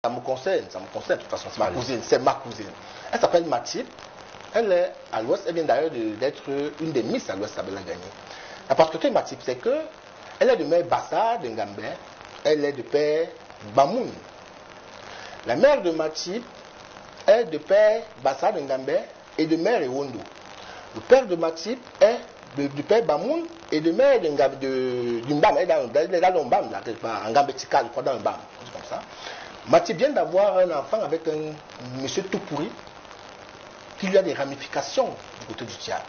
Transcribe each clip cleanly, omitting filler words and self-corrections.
ça me concerne de toute façon, c'est ma cousine, Elle s'appelle Matip, elle est à l'Ouest, elle vient d'ailleurs d'être une des Miss à l'Ouest, ça l'a gagné. La particularité de Matip, c'est que elle est de mère Bassa de Ngambé, elle est de père Bamoun. La mère de Matip est de père Bassa de Ngambé et de mère Ewondo. Le père de Matip est du père Bamoun et de mère du Mbam. Elle est dans le Mbam, là, quelque part, en Gambetika, je crois, dans le Mbam, comme ça. Matip vient d'avoir un enfant avec un monsieur tout pourri qui lui a des ramifications du côté du théâtre.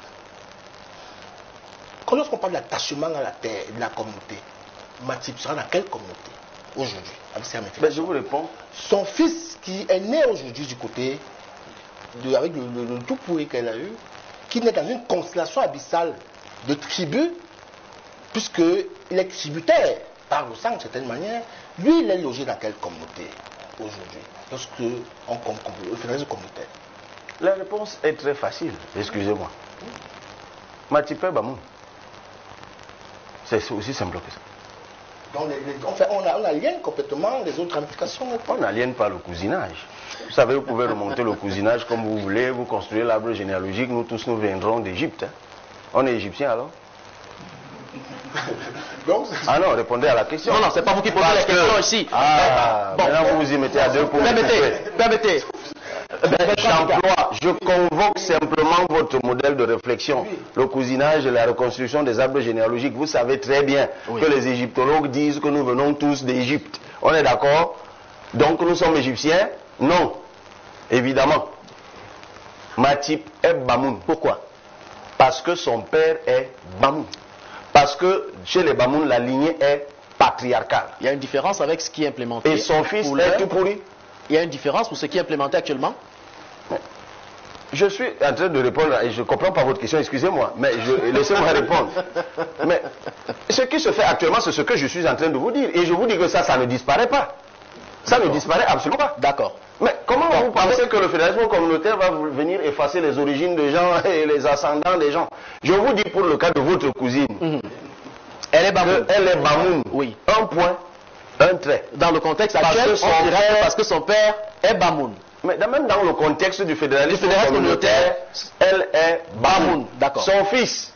Quand lorsqu'on parle d'attachement à la terre et de la communauté, Matip sera dans quelle communauté aujourd'hui avec ses ramifications? Je vous réponds. Son fils qui est né aujourd'hui du côté, avec le tout pourri qu'elle a eu, qui naît dans une constellation abyssale de tribus, puisqu'il est tributaire par le sang de certaine manière, lui il est logé dans quelle communauté aujourd'hui lorsque on compte le fédéralisme communautaire? La réponse est très facile, excusez-moi. Matip Bamoun. C'est aussi simple que ça. Donc, on aliène complètement les autres ramifications. On n'aliène pas le cousinage. Vous savez, vous pouvez remonter le cousinage comme vous voulez, vous construisez l'arbre généalogique, nous tous nous viendrons d'Égypte. Hein. On est égyptiens alors? Ah non, répondez à la question. Non, c'est pas vous qui posez la question ici. Ah, bon, maintenant vous vous y mettez à deux pour Permettez. Je convoque simplement votre modèle de réflexion. Oui. Le cousinage et la reconstruction des arbres généalogiques. Vous savez très bien que les égyptologues disent que nous venons tous d'Égypte. On est d'accord? Donc nous sommes égyptiens? Non. Évidemment. Matip est Bamoun. Pourquoi? Parce que son père est Bamoun. Parce que chez les Bamoun, la lignée est patriarcale. Il y a une différence avec ce qui est implémenté. Et son fils est tout pourri. Il y a une différence pour ce qui est implémenté actuellement? Je suis en train de répondre, et je ne comprends pas votre question, excusez-moi, mais laissez-moi répondre. Mais ce qui se fait actuellement, c'est ce que je suis en train de vous dire. Et je vous dis que ça ne disparaît pas. Ça ne disparaît absolument pas. D'accord. Mais comment vous pensez que le fédéralisme communautaire va venir effacer les origines des gens et les ascendants des gens? Je vous dis pour le cas de votre cousine. Elle est Bamoun. Elle est Bamoun. Oui. Un point, un trait. Dans le contexte actuel, on dirait parce que son père est Bamoun. Mais même dans le contexte du fédéralisme communautaire, elle est Bamoun. D'accord. Son fils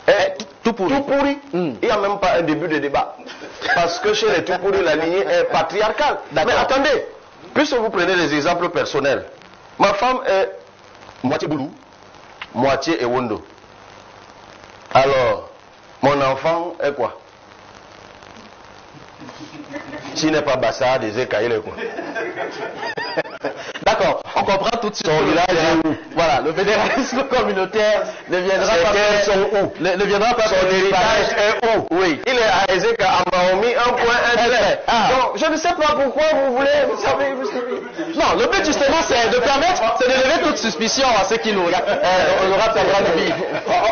est tout pourri. Il n'y a même pas un début de débat. Parce que chez les tout pourris, la lignée est patriarcale. Mais attendez, puisque vous prenez des exemples personnels, ma femme est moitié Boulou, moitié Ewondo. Alors, mon enfant est quoi? S'il n'est pas Bassa, des Ekaïle, quoi. D'accord, on comprend tout de suite. Son village est où? Voilà, le fédéralisme communautaire ne viendra pas. Son héritage est où? Oui. Il est à Ezeka, à Mahomi, un point, un trait. Donc, je ne sais pas pourquoi vous voulez, vous savez. Non, le but justement, c'est de permettre, c'est de lever toute suspicion à ceux qui nous regardent. On aura sa grande vie.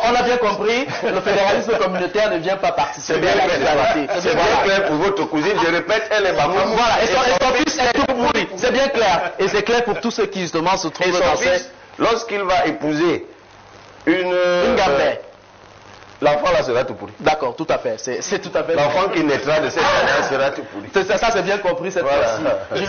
On a bien compris, le fédéralisme communautaire ne vient pas participer à la fédéralité. C'est bien clair pour votre cousine, je répète, elle est Bamoun. Voilà, et son fils est tout pourri. C'est bien clair. Et c'est clair pour tous ceux qui justement se trouvent dans fils, lorsqu'il va épouser une Ngambé, l'enfant là sera tout pourri. D'accord, tout à fait. C'est tout à fait. L'enfant qui naîtra de cette année sera tout pourri. Ça c'est bien compris cette fois-ci.